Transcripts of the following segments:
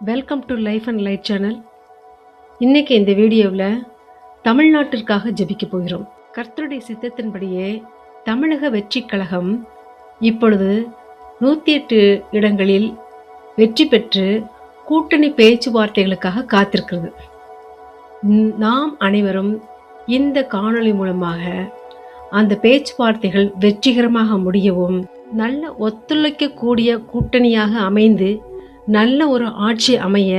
Welcome to life and light channel. இன்னைக்கு இந்த வீடியோவில் தமிழ்நாட்டிற்காக ஜெபிக்க போகிறோம். கர்த்தருடைய சித்தத்தின்படியே தமிழக வெற்றி கழகம் இப்பொழுது 108 இடங்களில் வெற்றி பெற்று கூட்டணி பேச்சுவார்த்தைகளுக்காக காத்திருக்கிறது. நாம் அனைவரும் இந்த காணொளி மூலமாக அந்த பேச்சுவார்த்தைகள் வெற்றிகரமாக முடியவும், நல்ல ஒத்துழைக்கக்கூடிய கூட்டணியாக அமைந்து நல்ல ஒரு ஆட்சி அமைய,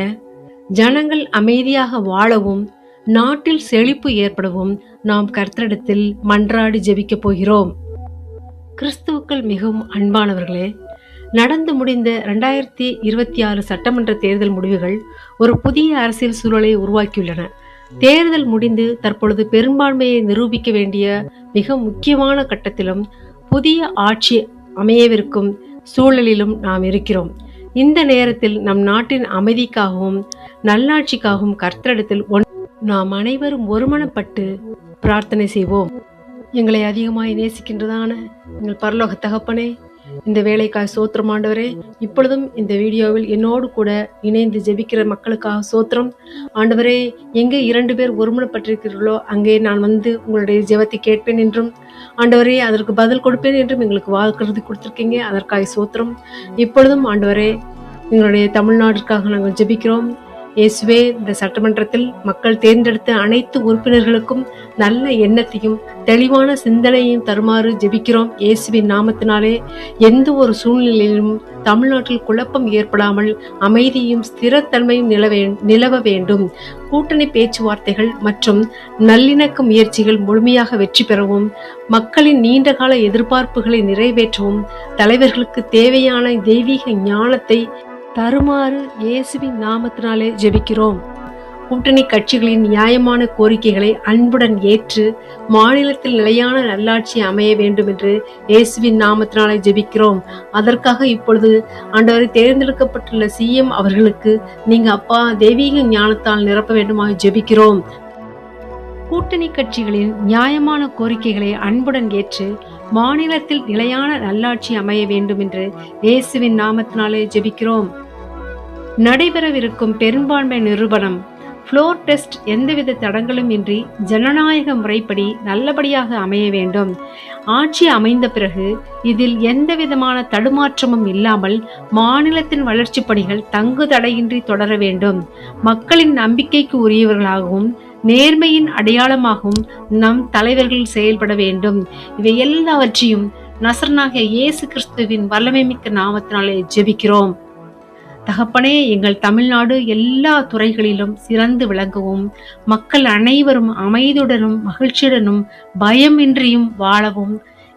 ஜனங்கள் அமைதியாக வாழவும், நாட்டில் செழிப்பு ஏற்படவும் நாம் கர்த்தரிடத்தில் மன்றாடி ஜெபிக்க போகிறோம். கிறிஸ்துவுக்கள் மிகவும் அன்பானவர்களே, நடந்து முடிந்த 2026 சட்டமன்ற தேர்தல் முடிவுகள் ஒரு புதிய அரசியல் சூழலை உருவாக்கியுள்ளன. தேர்தல் முடிந்து தற்பொழுது பெரும்பான்மையை நிரூபிக்க வேண்டிய மிக முக்கியமான கட்டத்திலும் புதிய ஆட்சி அமையவிருக்கும் சூழலிலும் நாம் இருக்கிறோம். இந்த நேரத்தில் நம் நாட்டின் அமைதிக்காகவும் நல்லாட்சிக்காகவும் கர்த்தரிடத்தில் நாம் அனைவரும் ஒருமனப்பட்டு பிரார்த்தனை செய்வோம். எங்களை அதிகமாய் நேசிக்கின்றதான எங்கள் பரலோக தகப்பனே, இந்த வேலைக்காய் சோத்திரம் ஆண்டவரே. இப்பொழுதும் இந்த வீடியோவில் என்னோடு கூட இணைந்து ஜெபிக்கிற மக்களுக்காக சோத்திரம் ஆண்டவரே. எங்கே 2 பேர் ஒருமனப்பட்டிருக்கிறீர்களோ அங்கே நான் வந்து உங்களுடைய ஜெபத்தை கேட்பேன் என்றும் ஆண்டவரே அதற்கு பதில் கொடுப்பேன் என்றும் எங்களுக்கு வாக்குறுதி கொடுத்திருக்கீங்க. அதற்காக சோத்திரம். இப்பொழுதும் ஆண்டவரே, எங்களுடைய தமிழ்நாட்டிற்காக நாங்கள் ஜெபிக்கிறோம். இயேசுவே, இந்த சட்டமன்றத்தில் மக்கள் தேர்ந்தெடுத்த அனைத்து உறுப்பினர்களுக்கும் நல்ல எண்ணத்தையும் தெளிவான சிந்தனையும் தருமாறு ஜெபிக்கிறோம். இயேசுவின் நாமத்தினாலே எந்த ஒரு சூழ்நிலையிலும் தமிழ்நாட்டில் குழப்பம் ஏற்படாமல் அமைதியும் ஸ்திரத்தன்மையும் நிலவ வேண்டும். கூட்டணி பேச்சுவார்த்தைகள் மற்றும் நல்லிணக்க முயற்சிகள் முழுமையாக வெற்றி பெறவும், மக்களின் நீண்டகால எதிர்பார்ப்புகளை நிறைவேற்றவும், தலைவர்களுக்கு தேவையான தெய்வீக ஞானத்தை தருமாறு இயேசுவின் நாமத்தினாலே ஜெபிக்கிறோம். கூட்டணி கட்சிகளின் நியாயமான கோரிக்கைகளை அன்புடன் ஏற்று மாநிலத்தில் நிலையான நல்லாட்சி அமைய வேண்டும் என்று இயேசுவின் நாமத்தினாலே ஜெபிக்கிறோம். அதற்காக இப்பொழுது ஆண்டவரை தேர்ந்தெடுக்கப்பட்டுள்ள CM அவர்களுக்கு நீங்க அப்பா தெய்வீக ஞானத்தால் நிரப்ப வேண்டுமாக ஜெபிக்கிறோம். கூட்டணி கட்சிகளின் நியாயமான கோரிக்கைகளை அன்புடன் ஏற்று மாநிலத்தில் நிலையான நல்லாட்சி அமைய வேண்டும் என்று இயேசுவின் நாமத்தினாலே ஜெபிக்கிறோம். நடைபெறவிருக்கும் பெரும்பான்மை நிரூபணம் ஃப்ளோர் டெஸ்ட் எந்தவித தடங்களும் இன்றி ஜனநாயக முறைப்படி நல்லபடியாக அமைய வேண்டும். ஆட்சி அமைந்த பிறகு இதில் எந்தவிதமான தடுமாற்றமும் இல்லாமல் மாநிலத்தின் வளர்ச்சி பணிகள் தங்கு தடையின்றி தொடர வேண்டும். மக்களின் நம்பிக்கைக்கு உரியவர்களாகவும் நேர்மையின் அடையாளமாகவும் நம் தலைவர்கள் செயல்பட வேண்டும். இவை எல்லாவற்றையும் நசரனாகிய இயேசு கிறிஸ்துவின் வல்லமைமிக்க நாமத்தினாலே ஜெபிக்கிறோம். தகப்பனே, எங்கள் தமிழ்நாடு எல்லா துறைகளிலும் சிறந்து விளங்கவும், மக்கள் அனைவரும் அமைதியுடனும் மகிழ்ச்சியுடனும் பயமின்றியும் வாழவும்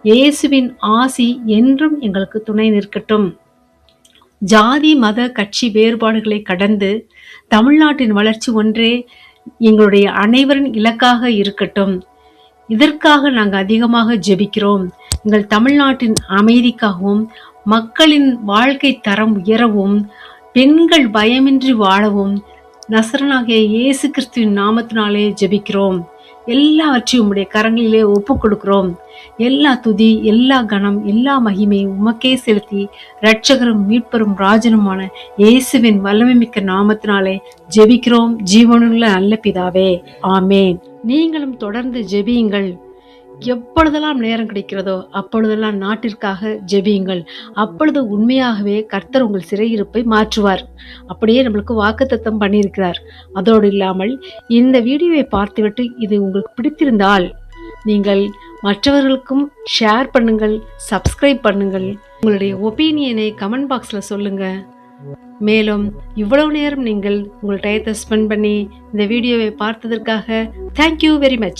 இயேசுவின் ஆசி என்றும் எங்களுக்கு துணை நிற்கட்டும். ஜாதி மத கட்சி வேறுபாடுகளை கடந்து தமிழ்நாட்டின் வளர்ச்சி ஒன்றே எங்களுடைய அனைவரின் இலக்காக இருக்கட்டும். இதற்காக நாங்கள் அதிகமாக ஜெபிக்கிறோம். எங்கள் தமிழ்நாட்டின் அமைதிக்காகவும், மக்களின் வாழ்க்கை தரம் உயரவும், பெண்கள் பயமின்றி வாழவும் நசரனாகிய இயேசு கிறிஸ்துவின் நாமத்தினாலே ஜெபிக்கிறோம். எல்லாவற்றையும் உம்முடைய கரங்களிலே ஒப்பு கொடுக்கிறோம். எல்லா துதி, எல்லா கனம், எல்லா மகிமை உமக்கே செலுத்தி இரட்சகரும் மீட்பரும் ராஜனுமான இயேசுவின் வல்லமைமிக்க நாமத்தினாலே ஜெபிக்கிறோம். ஜீவனுள்ள நல்ல பிதாவே, ஆமேன். நீங்களும் தொடர்ந்து ஜெபியுங்கள். எப்பொழுதெல்லாம் நேரம் கிடைக்கிறதோ அப்பொழுதெல்லாம் நாட்டிற்காக ஜெபியுங்கள். அப்பொழுது உண்மையாகவே கர்த்தர் உங்கள் சிறையிருப்பை மாற்றுவார். அப்படியே நம்மளுக்கு வாக்குத்தத்தம் பண்ணியிருக்கிறார். அதோடு இல்லாமல் இந்த வீடியோவை பார்த்துவிட்டு இது உங்களுக்கு பிடித்திருந்தால் நீங்கள் மற்றவர்களுக்கும் ஷேர் பண்ணுங்கள், சப்ஸ்கிரைப் பண்ணுங்கள். உங்களுடைய ஒப்பீனியனை கமெண்ட் பாக்ஸில் சொல்லுங்க. மேலும் இவ்வளவு நேரம் நீங்கள் உங்கள் டயத்தை ஸ்பெண்ட் பண்ணி இந்த வீடியோவை பார்த்ததற்காக தேங்க்யூ வெரி மச்.